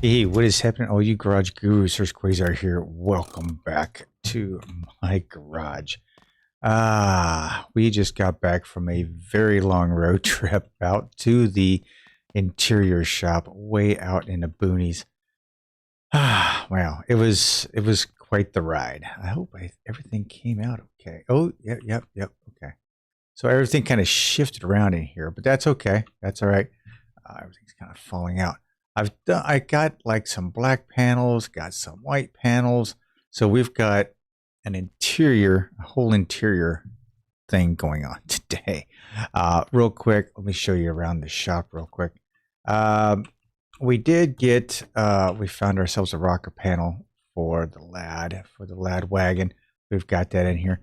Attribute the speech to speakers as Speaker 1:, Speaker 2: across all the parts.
Speaker 1: Hey, what is happening? All you garage gurus, Hurst Quayzar here. Welcome back to my garage. We just got back from a very long road trip out to the interior shop way out in the boonies. Well, it was quite the ride. I hope everything came out okay. Oh, yep. Okay. So everything kind of shifted around in here, but that's okay. That's all right. Everything's kind of falling out. I got like some black panels, got some white panels. So we've got a whole interior thing going on today. Real quick, let me show you around the shop real quick. We found ourselves a rocker panel for the lad wagon. We've got that in here.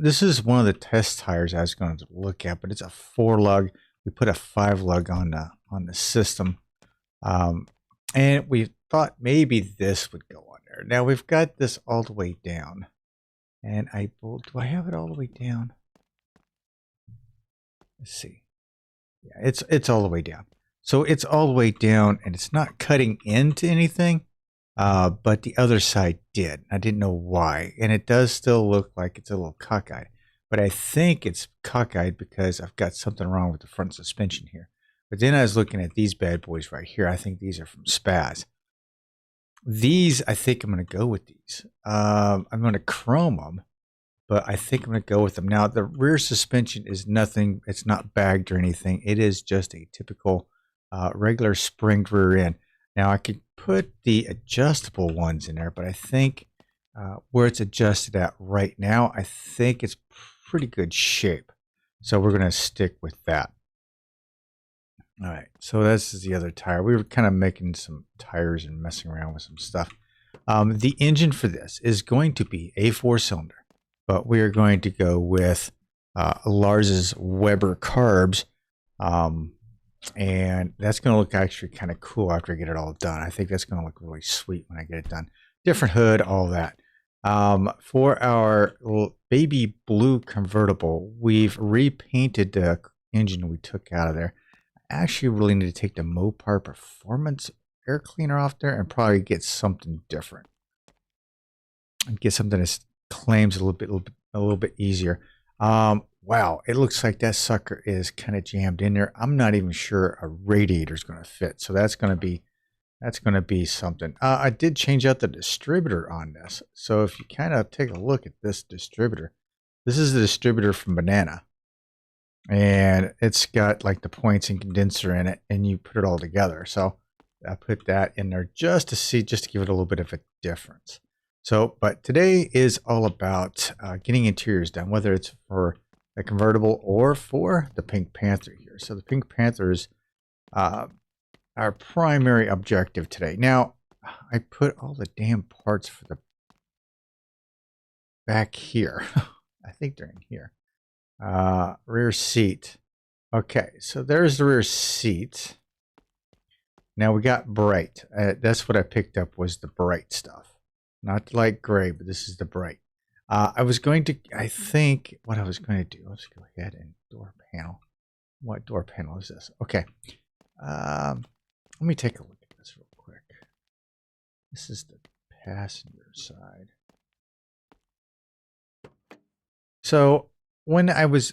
Speaker 1: This is one of the test tires I was going to look at, but it's a 4 lug. We put a 5 lug on the system. And we thought maybe this would go on there. Now we've got this all the way down. And do I have it all the way down? Let's see. Yeah, it's all the way down. So it's all the way down and it's not cutting into anything. But the other side did. I didn't know why. And it does still look like it's a little cockeyed. But I think it's cockeyed because I've got something wrong with the front suspension here. But then I was looking at these bad boys right here. I think these are from Spaz. These, I think I'm going to go with these. I'm going to chrome them, but I think I'm going to go with them. Now, the rear suspension is nothing. It's not bagged or anything. It is just a typical regular springed rear end. Now, I could put the adjustable ones in there, but I think where it's adjusted at right now, I think it's pretty good shape. So we're going to stick with that. All right, so this is the other tire. We were kind of making some tires and messing around with some stuff. The engine for this is going to be a 4-cylinder, but we are going to go with Lars's Weber carbs, and that's going to look actually kind of cool after I get it all done. I think that's going to look really sweet when I get it done. Different hood, all that. For our baby blue convertible, we've repainted the engine we took out of there. Actually really need to take the Mopar Performance air cleaner off there and probably get something different and get something that claims a little bit easier. Wow, it looks like that sucker is kind of jammed in there. I'm not even sure a radiator is going to fit, so that's going to be something. I did change out the distributor on this, so if you kind of take a look at this distributor, this is the distributor from Banana. And it's got like the points and condenser in it, and you put it all together. So I put that in there just to give it a little bit of a difference. So, but today is all about getting interiors done, whether it's for a convertible or for the Pink Panther here. So the Pink Panther is our primary objective today. Now, I put all the damn parts for the back here. I think they're in here. Rear seat. Okay, so there's the rear seat. Now we got bright. That's what I picked up was the bright stuff. Not the light gray, but this is the bright. I think what I was going to do, let's go ahead and door panel. What door panel is this? Okay. Let me take a look at this real quick. This is the passenger side. So when I was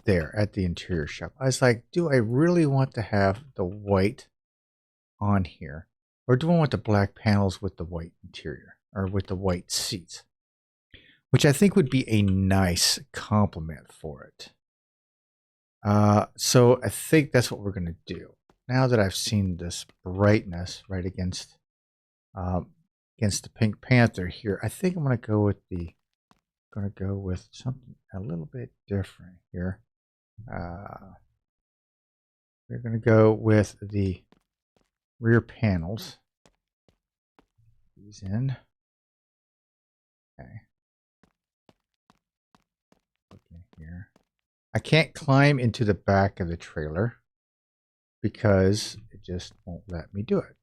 Speaker 1: there at the interior shop, I was like, do I really want to have the white on here? Or do I want the black panels with the white interior or with the white seats? Which I think would be a nice complement for it. So I think that's what we're going to do. Now that I've seen this brightness right against the Pink Panther here, I think I'm going to go with something a little bit different here. We're going to go with the rear panels. These in. Okay. Looking here. I can't climb into the back of the trailer because it just won't let me do it.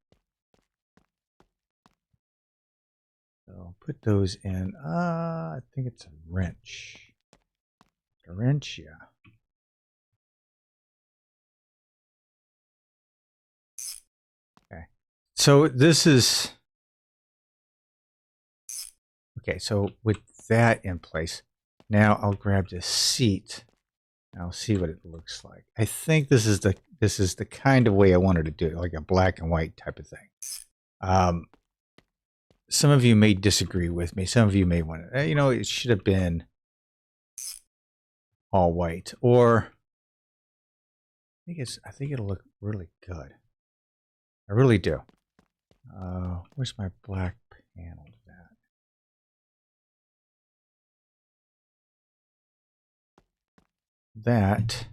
Speaker 1: So I'll put those in. I think it's a wrench. A wrench, yeah. Okay. So this is okay. So with that in place, now I'll grab this seat. And I'll see what it looks like. I think this is the kind of way I wanted to do it, like a black and white type of thing. Some of you may disagree with me. Some of you may want to, you know, it should have been all white, or I think it'll look really good. I really do. Where's my black panel at? That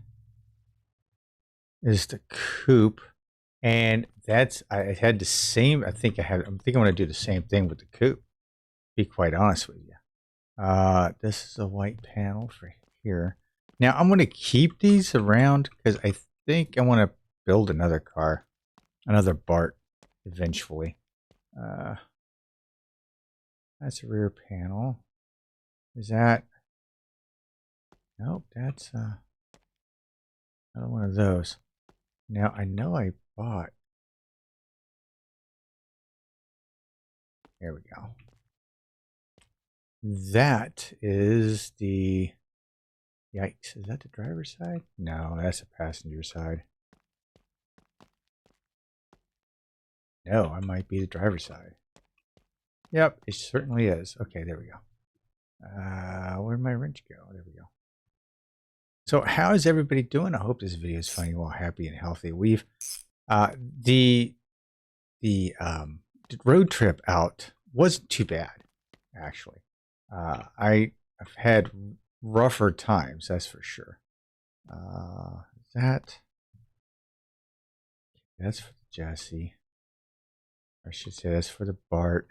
Speaker 1: is the coupe, and that's I had the same. I think I want to do the same thing with the coupe. Be quite honest with you. This is a white panel for here. Now I'm going to keep these around because I think I want to build another car, another BART eventually. That's a rear panel. Is that? Nope, that's another one of those. Now I know I bought. There we go. That is the. Yikes! Is that the driver's side? No, that's the passenger side. No, I might be the driver's side. Yep, it certainly is. Okay, there we go. Where'd my wrench go? There we go. So how is everybody doing? I hope this video is finding you all happy and healthy. We've the road trip out wasn't too bad, actually. I've had rougher times, that's for sure. That's for Jesse. I should say that's for the BART.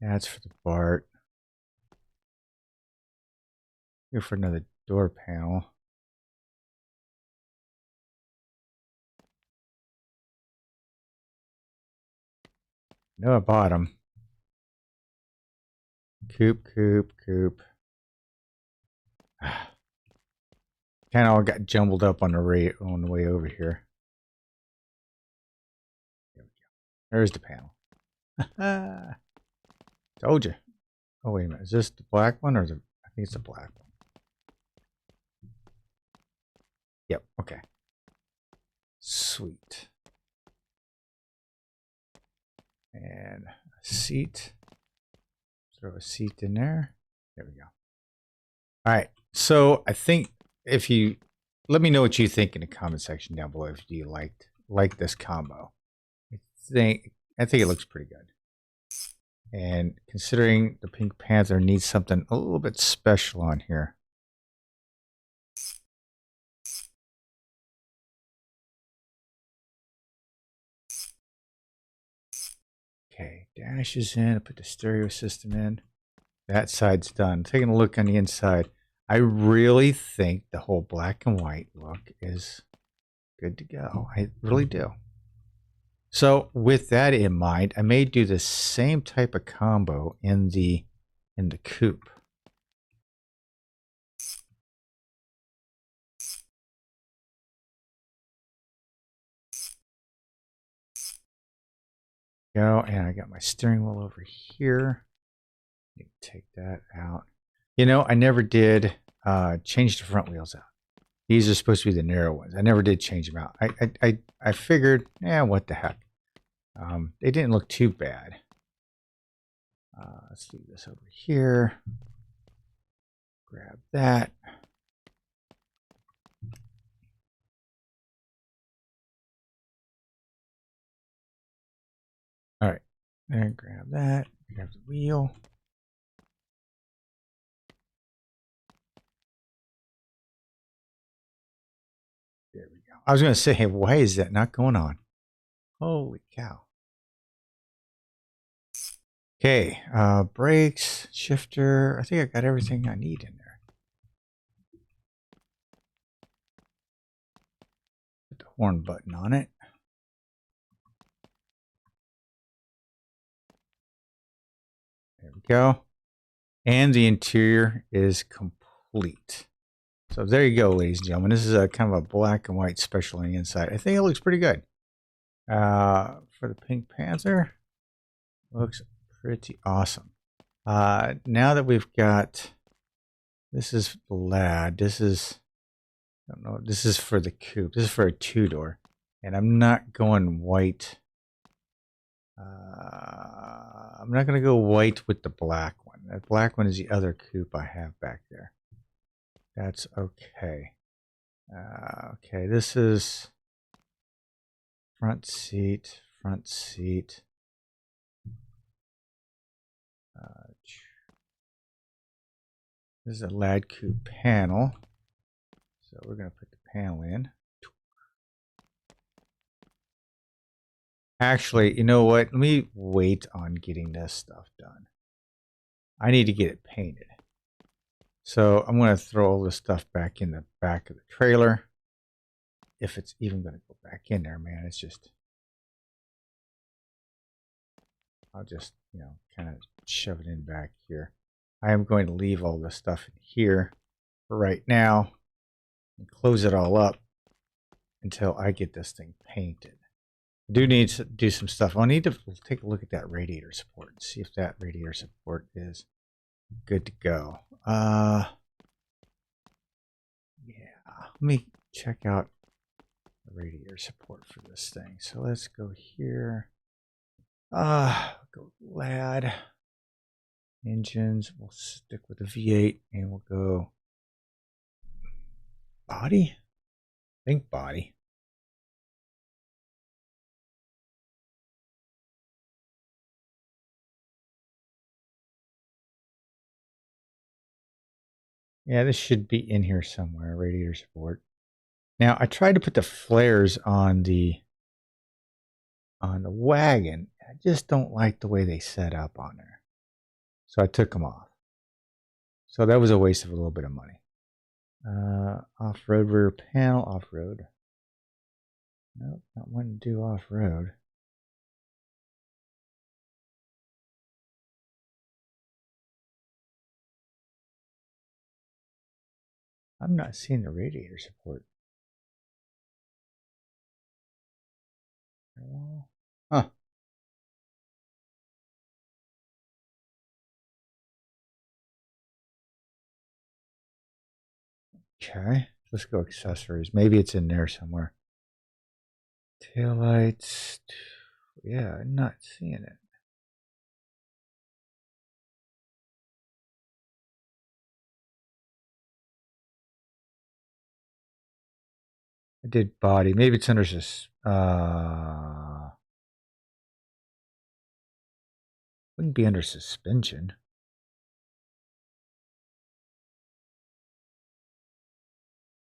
Speaker 1: That's for the BART. Here for another door panel. No, I bought them. Coupe. Kind of all got jumbled up on the way over here. There we go. There's the panel. Told you. Oh wait a minute. Is this the black one or the? I think it's the black one. Yep. Okay. Sweet. And a seat. Throw a seat in there. There we go. All right. So I think if you let me know what you think in the comment section down below if you like this combo. I think it looks pretty good. And considering the Pink Panther needs something a little bit special on here. Okay, dash is in. I put the stereo system in. That side's done. Taking a look on the inside. I really think the whole black and white look is good to go. I really do. So with that in mind, I may do the same type of combo in the coupe. Go, and I got my steering wheel over here. Take that out. You know, I never did change the front wheels out. These are supposed to be the narrow ones. I never did change them out. I figured, what the heck. They didn't look too bad. Let's leave this over here. Grab that. All right, and grab that. Grab the wheel. There we go. I was going to say, hey, why is that not going on? Holy cow. Okay, brakes, shifter. I think I got everything I need in there. Put the horn button on it. There we go. And the interior is complete. So there you go, ladies and gentlemen. This is a kind of a black and white special on the inside. I think it looks pretty good. For the Pink Panther, looks pretty awesome. Now that we've got, this is the lad, this is, I don't know, this is for the coupe, this is for a two-door, and I'm not going white. I'm not going to go white with the black one. That black one is the other coupe I have back there. That's okay. Okay, this is front seat, front seat. This is a Lad Coupe panel. So we're going to put the panel in. Actually, you know what? Let me wait on getting this stuff done. I need to get it painted. So I'm going to throw all this stuff back in the back of the trailer. If it's even going to go back in there, man, it's just... I'll just, you know, kind of shove it in back here. I am going to leave all this stuff in here for right now and close it all up until I get this thing painted. I do need to do some stuff. I'll need to take a look at that radiator support and see if that radiator support is good to go. Yeah, let me check out the radiator support for this thing. So let's go here. Go Lad. Engines, we'll stick with the V8 and we'll go body? I think body. Yeah, this should be in here somewhere, radiator support. Now, I tried to put the flares on the wagon. I just don't like the way they set up on there. So I took them off. So that was a waste of a little bit of money. Off-road rear panel, off-road. Nope, not wanting to do off-road. I'm not seeing the radiator support. Huh. Okay, let's go accessories. Maybe it's in there somewhere. Taillights. Yeah, I'm not seeing it. I did body. Maybe it's under this. Wouldn't be under suspension.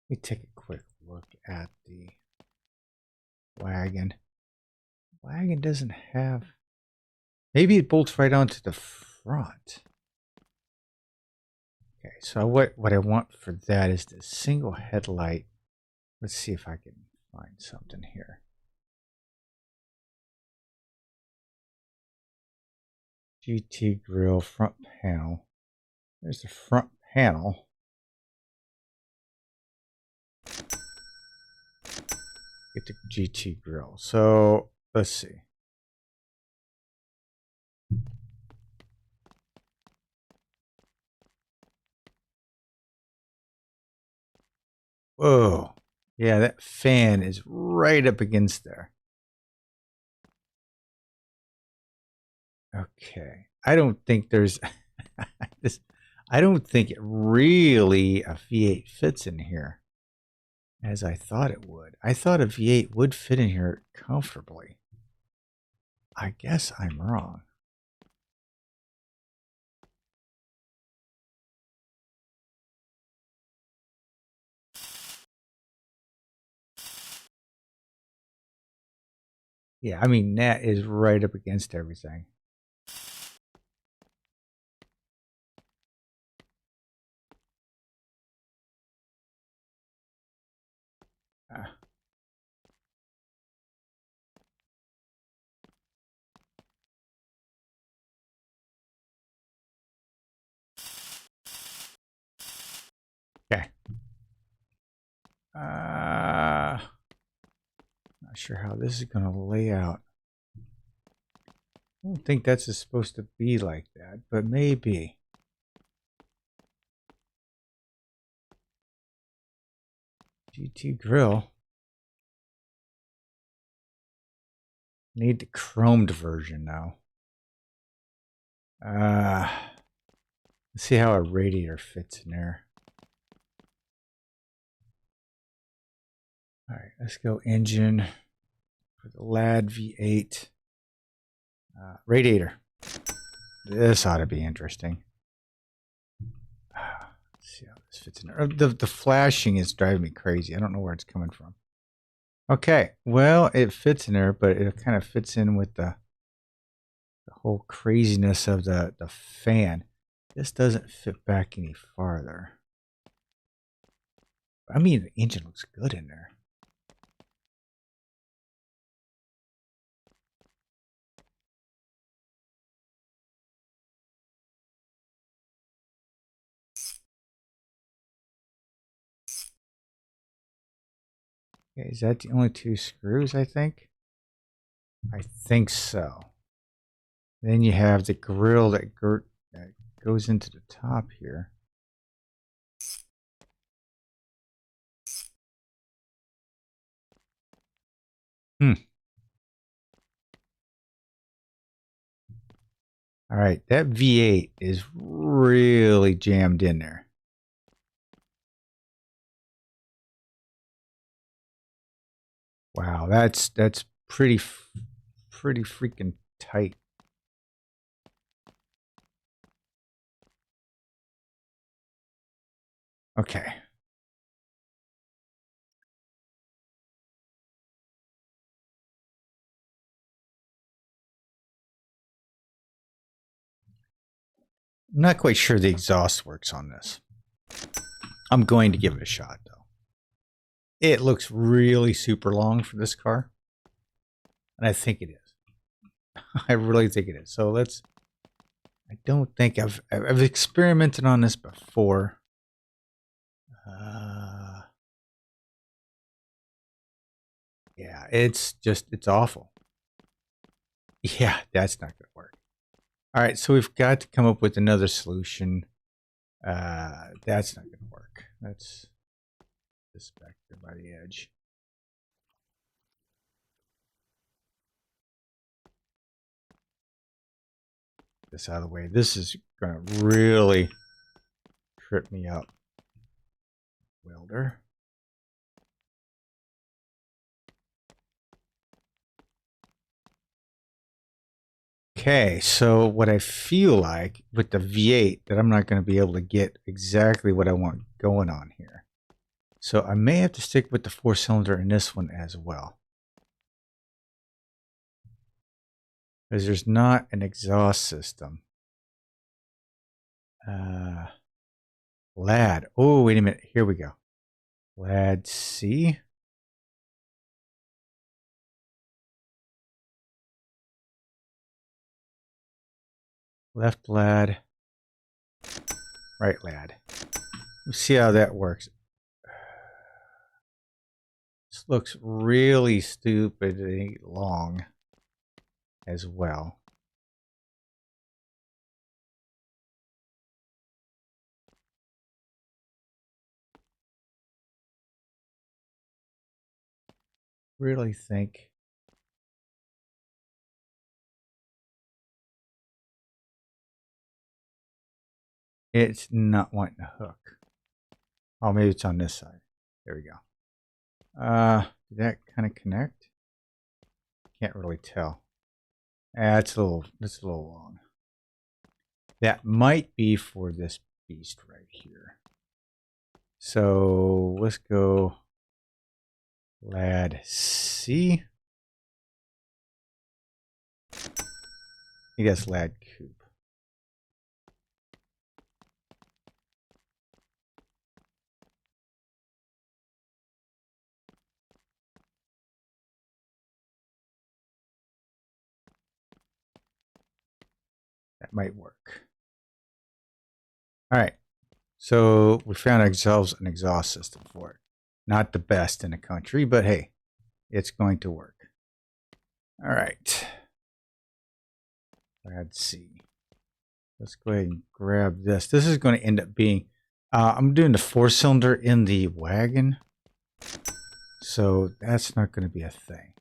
Speaker 1: Let me take a quick look at the wagon. Wagon doesn't have. Maybe it bolts right onto the front. Okay, so what I want for that is the single headlight. Let's see if I can find something here. GT grill front panel. There's the front panel. Get the GT grill. So let's see. Whoa. Yeah, that fan is right up against there. Okay. I don't think there's this. I don't think it really a V8 fits in here as I thought it would. I thought a V8 would fit in here comfortably. I guess I'm wrong. Yeah, I mean, that is right up against everything. Okay. Not sure how this is going to lay out. I don't think that's supposed to be like that, but maybe. GT grill. Need the chromed version now. Let's see how a radiator fits in there. All right, let's go engine for the LAD V8. Radiator. This ought to be interesting. Let's see how this fits in there. The flashing is driving me crazy. I don't know where it's coming from. Okay, well, it fits in there, but it kind of fits in with the whole craziness of the fan. This doesn't fit back any farther. I mean, the engine looks good in there. Okay, is that the only two screws, I think? I think so. Then you have the grill that goes into the top here. All right, that V8 is really jammed in there. Wow, that's pretty freaking tight. Okay. I'm not quite sure the exhaust works on this. I'm going to give it a shot, though. It looks really super long for this car. And I think it is. I really think it is. So let's... I don't think I've experimented on this before. Yeah, it's awful. Yeah, that's not going to work. All right, so we've got to come up with another solution. That's not going to work. That's this back there by the edge. This out of the way. This is going to really trip me up. Welder. Okay, so what I feel like with the V8 that I'm not going to be able to get exactly what I want going on here. So I may have to stick with the 4-cylinder in this one as well. Because there's not an exhaust system. LAD. Oh, wait a minute. Here we go. LAD C. Left LAD. Right LAD. Let's see how that works. This looks really stupidly long as well. Really think it's not wanting to hook. Oh, maybe it's on this side. There we go. Did that kind of connect? Can't really tell. That's a little long. That might be for this beast right here. So let's go LAD C. I guess LAD Coupe. That might work. All right. So we found ourselves an exhaust system for it. Not the best in the country, but hey, it's going to work. All right. Let's see. Let's go ahead and grab this. This is going to end up being, I'm doing the 4-cylinder in the wagon. So that's not going to be a thing.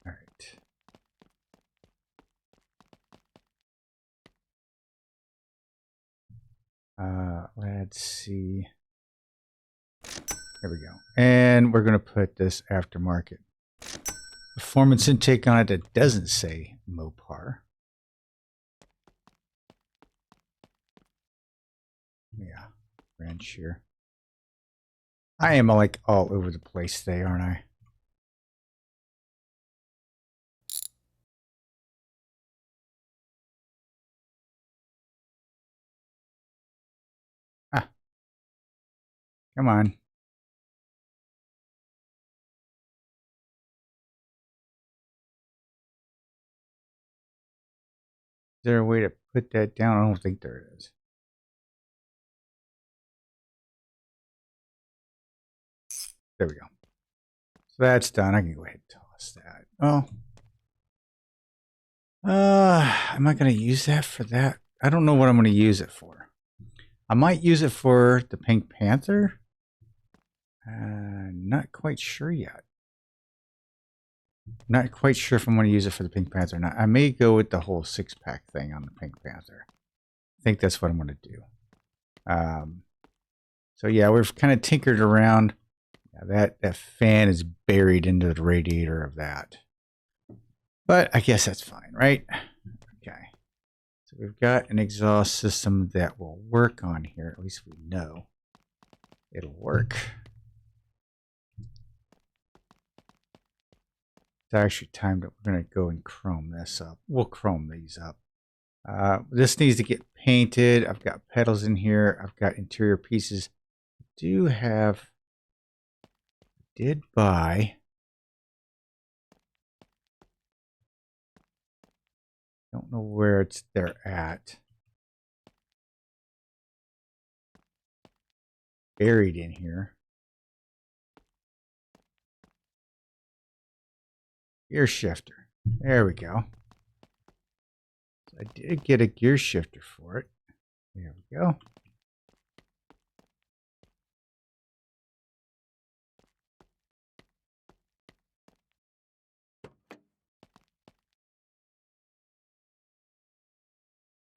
Speaker 1: All right. Let's see. There we go. And we're going to put this aftermarket performance intake on it that doesn't say Mopar. Yeah, wrench here. I am like all over the place today, aren't I? Ah, come on. Is there a way to put that down? I don't think there is. There we go. So that's done. I can go ahead and toss that. Oh. Am I going to use that for that? I don't know what I'm going to use it for. I might use it for the Pink Panther. Not quite sure yet. Not quite sure if I'm going to use it for the Pink Panther or not. I may go with the whole 6-pack thing on the Pink Panther. I think that's what I'm going to do. So yeah, we've kind of tinkered around. Yeah, that fan is buried into the radiator of that. But I guess that's fine, right? Okay. So we've got an exhaust system that will work on here. At least we know it'll work. It's actually time that we're going to go and chrome this up. We'll chrome these up. This needs to get painted. I've got pedals in here. I've got interior pieces. Did buy. Don't know where they're at. Buried in here. Gear shifter. There we go. So I did get a gear shifter for it. There we go.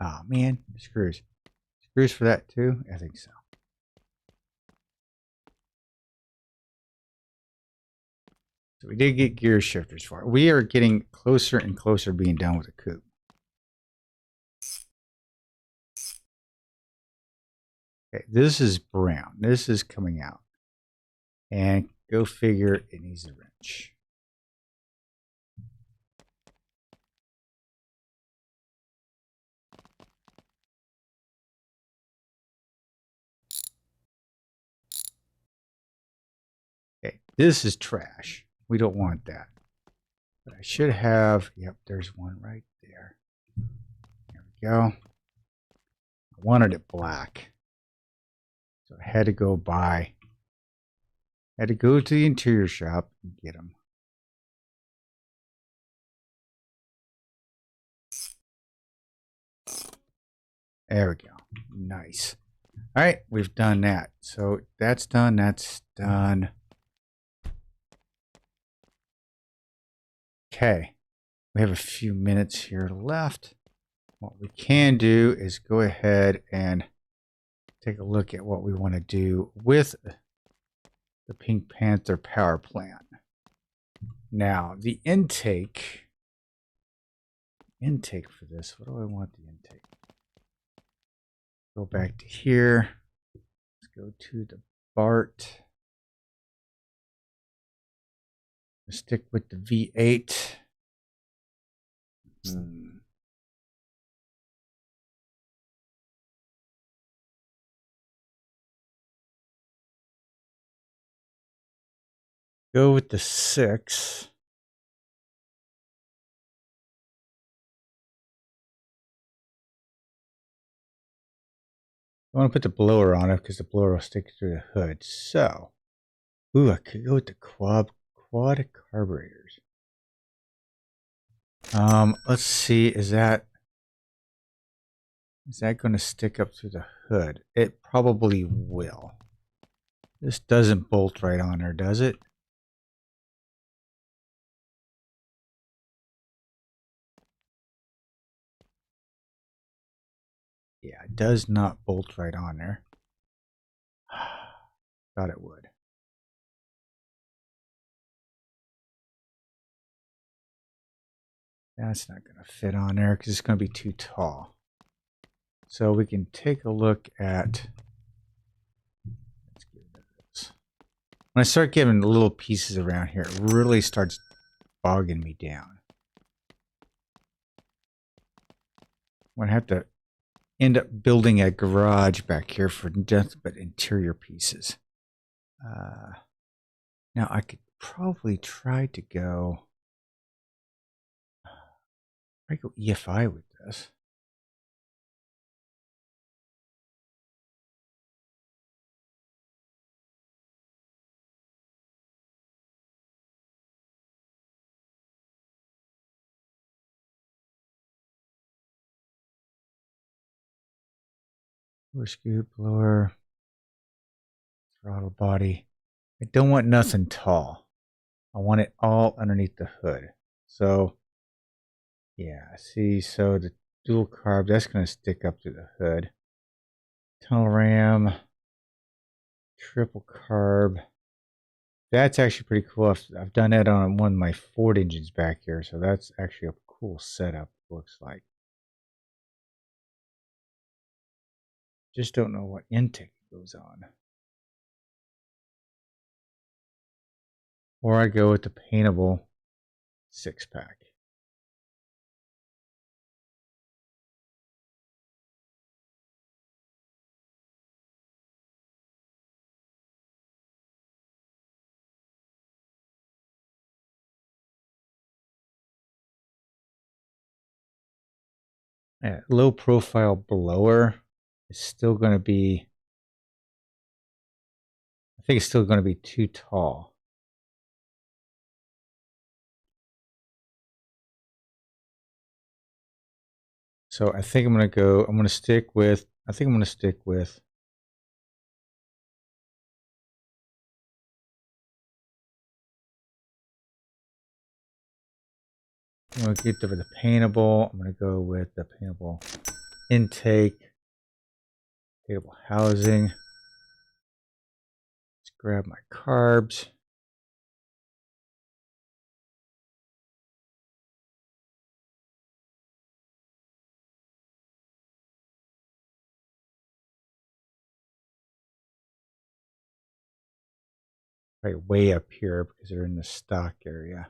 Speaker 1: Oh man, screws. Screws for that too? I think so. So we did get gear shifters for it. We are getting closer and closer to being done with the coupe. Okay, this is brown. This is coming out. And go figure, it needs a wrench. Okay, this is trash. We don't want that. But I should have, yep, there's one right there. There we go. I wanted it black. So I had to go to the interior shop and get them. There we go. Nice. All right, we've done that. So that's done. That's done. Okay. We have a few minutes here left. What we can do is go ahead and take a look at what we want to do with the Pink Panther power plant. Now, the intake for this, what do I want the intake? Go back to here. Let's go to the BART. Stick with the V8. Go with the 6. I want to put the blower on it because the blower will stick through the hood. So, ooh, I could go with the quad carburetors. Let's see, is that going to stick up through the hood? It probably will. This doesn't bolt right on there, does it? Yeah, it does not bolt right on there. Thought it would. That's not going to fit on there because it's going to be too tall. So we can take a look at... Let's get rid of this. When I start giving little pieces around here, it really starts bogging me down. I'm going to have to end up building a garage back here for nothing but interior pieces. Now I could probably try to go... I go EFI with this. Blower scoop, blower, throttle body. I don't want nothing tall. I want it all underneath the hood. So, yeah, see, so the dual carb, that's going to stick up to the hood. Tunnel ram, triple carb. That's actually pretty cool. I've done that on one of my Ford engines back here, so that's actually a cool setup, looks like. Just don't know what intake goes on. Or I go with the paintable 6-pack. Yeah, low profile blower is still going to be, I think it's still going to be too tall. So I think I'm going to stick with, I'm going to get the paintable. I'm going to go with the paintable intake, paintable housing. Let's grab my carbs. Right way up here because they're in the stock area.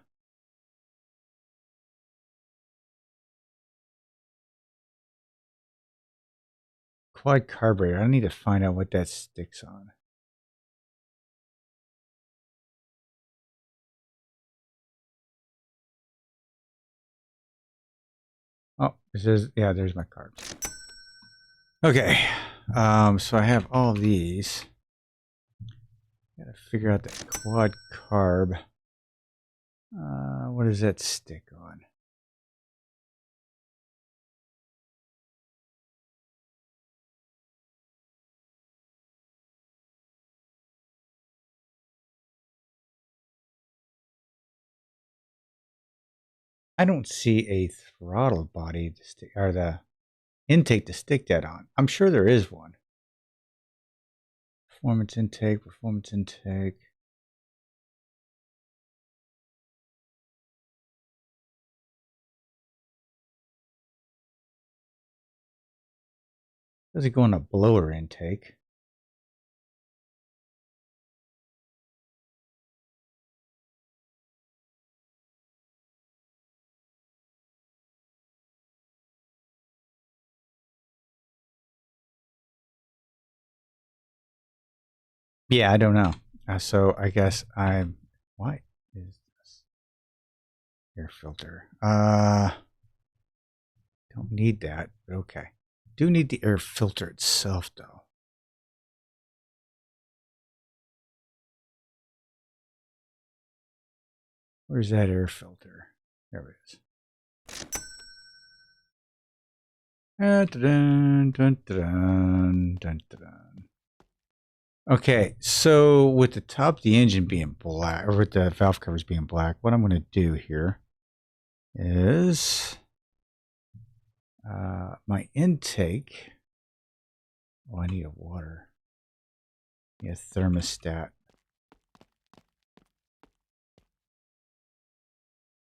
Speaker 1: Quad carburetor. I need to find out what that sticks on. Oh, it says, yeah, there's my carbs. Okay, so I have all these. Gotta figure out that quad carb. What does that stick on? I don't see a throttle body to stick, or the intake to stick that on. I'm sure there is one. Performance intake, performance intake. Does it go on a blower intake? Yeah, I don't know. So I guess I'm. What is this? Air filter. Don't need that, but okay. Do need the air filter itself though. Where's that air filter? There it is. Dun, dun, dun, dun, dun, dun. Okay, so with the top of the engine being black, or with the valve covers being black, what I'm going to do here is my intake. Oh, I need a water. I need a thermostat.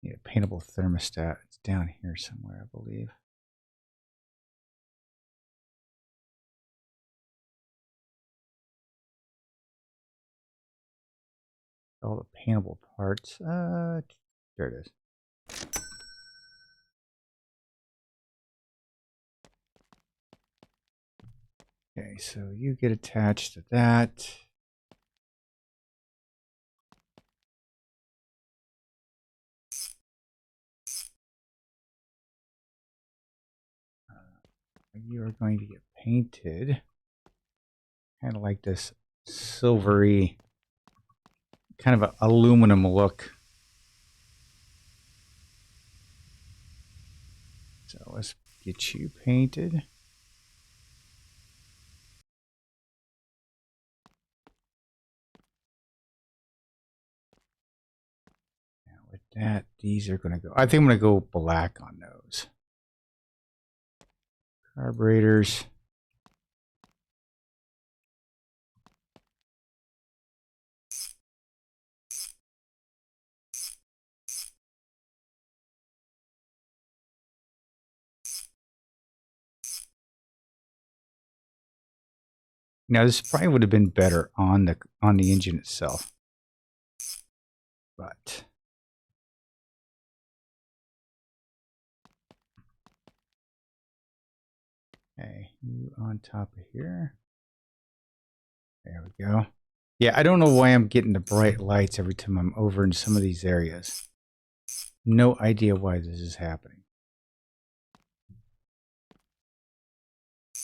Speaker 1: I need a paintable thermostat. It's down here somewhere, I believe. All the paintable parts. There it is. Okay, so you get attached to that. You are going to get painted kind of like this silvery, kind of an aluminum look. So let's get you painted. Now with that, these are going to go, I think I'm going to go black on those. Carburetors. Now this probably would have been better on the engine itself, but okay, you on top of here. There we go. Yeah, I don't know why I'm getting the bright lights every time I'm over in some of these areas. No idea why this is happening.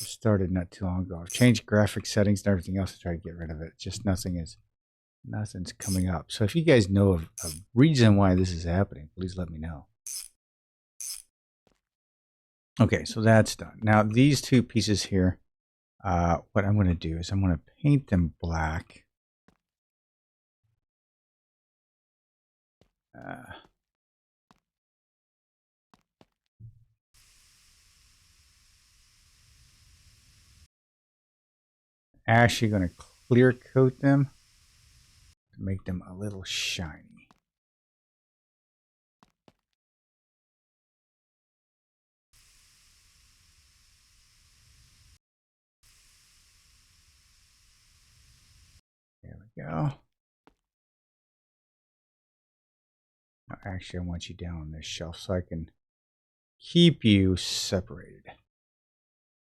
Speaker 1: It started not too long ago. I've changed graphic settings and everything else to try to get rid of it. Just nothing's coming up. So if you guys know of a reason why this is happening, please let me know. Okay, so that's done. Now these two pieces here, what I'm going to do is I'm going to paint them black. Actually going to clear coat them to make them a little shiny. There we go. Now, actually, I want you down on this shelf so I can keep you separated.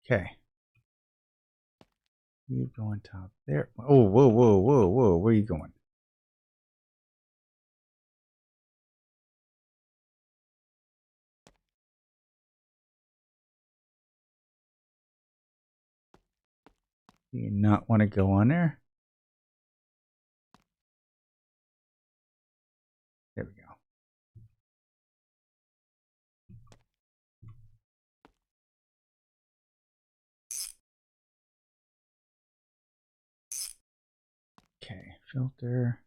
Speaker 1: Okay. You go on top there. Oh, whoa, whoa, whoa, whoa. Where are you going? Do you not want to go on there? There we go. Okay, filter.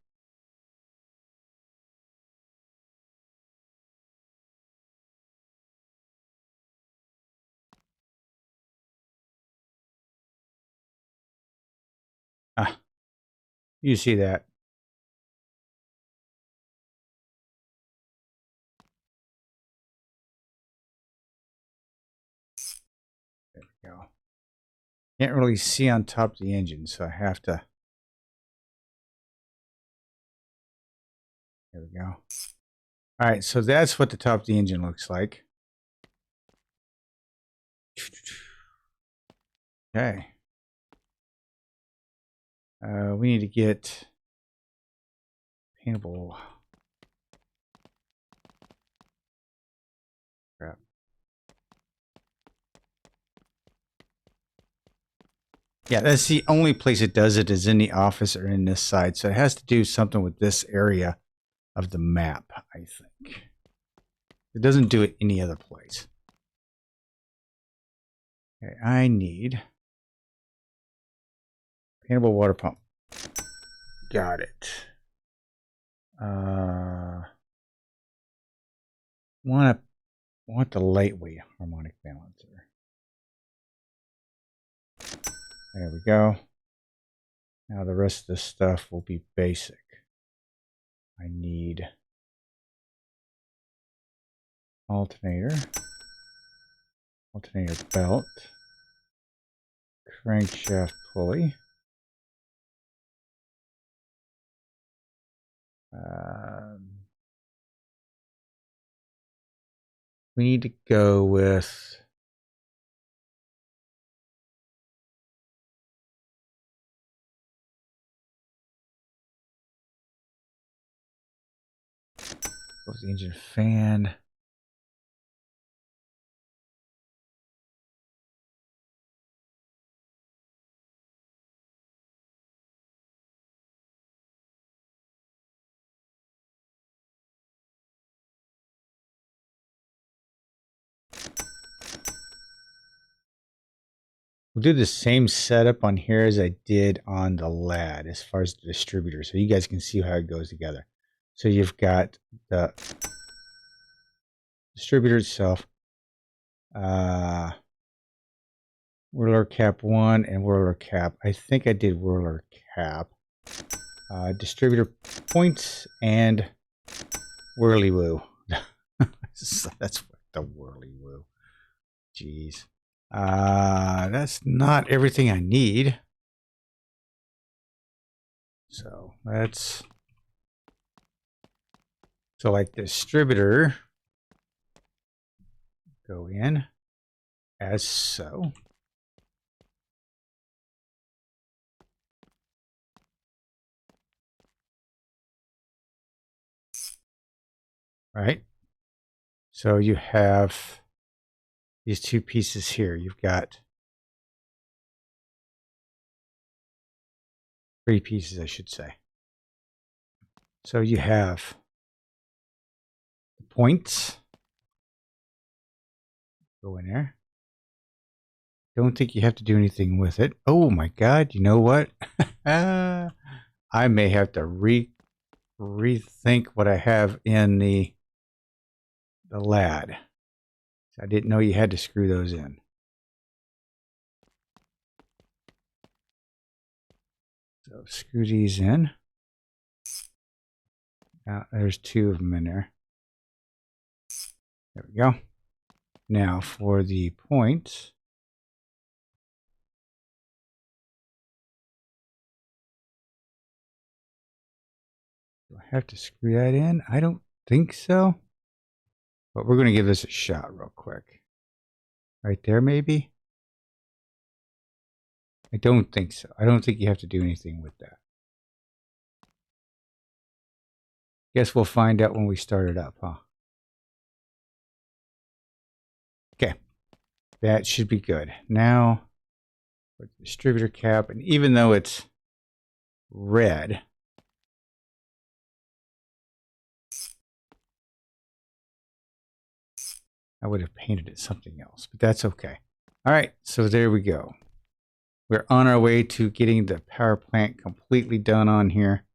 Speaker 1: Ah, you see that. There we go. Can't really see on top of the engine, so I have to. There we go. All right, so that's what the top of the engine looks like. Okay. We need to get paintable. Crap. Yeah, that's the only place it does it is in the office or in this side. So it has to do something with this area of the map, I think. It doesn't do it any other place. Okay, I need paintable water pump. Got it. Want the lightweight harmonic balancer. There we go. Now the rest of this stuff will be basic. I need alternator belt, crankshaft pulley, we need to go with the engine fan. We'll do the same setup on here as I did on the LAD as far as the distributor, so you guys can see how it goes together. So you've got the distributor itself, whirler cap 1 and whirler cap. I think I did whirler cap. Distributor points and whirly woo. That's what the whirly woo. Jeez. That's not everything I need. So let's, so like distributor, go in as so. Right. So you have these two pieces here. You've got 3 pieces, I should say. So you have the points. Go in there. Don't think you have to do anything with it. Oh my God, you know what? I may have to rethink what I have in the LAD. I didn't know you had to screw those in. So screw these in. Now there's 2 of them in there. There we go. Now for the points. Do I have to screw that in? I don't think so. But we're going to give this a shot real quick. Right there, maybe? I don't think so. I don't think you have to do anything with that. Guess we'll find out when we start it up, huh? Okay. That should be good. Now, with the distributor cap, and even though it's red, I would have painted it something else, but that's okay. All right, so there we go. We're on our way to getting the power plant completely done on here.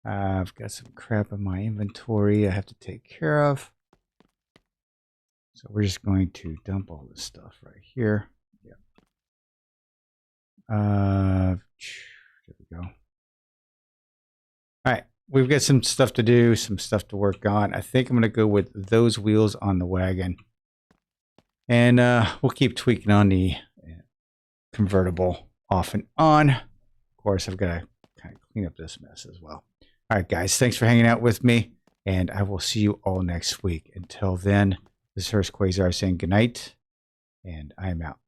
Speaker 1: I've got some crap in my inventory I have to take care of. So we're just going to dump all this stuff right here. Yep. There we go. All right, we've got some stuff to do, some stuff to work on. I think I'm going to go with those wheels on the wagon. And we'll keep tweaking on the convertible off and on. Of course, I've got to kind of clean up this mess as well. All right, guys, thanks for hanging out with me, and I will see you all next week. Until then, this is Hurst Quayzar saying goodnight, and I am out.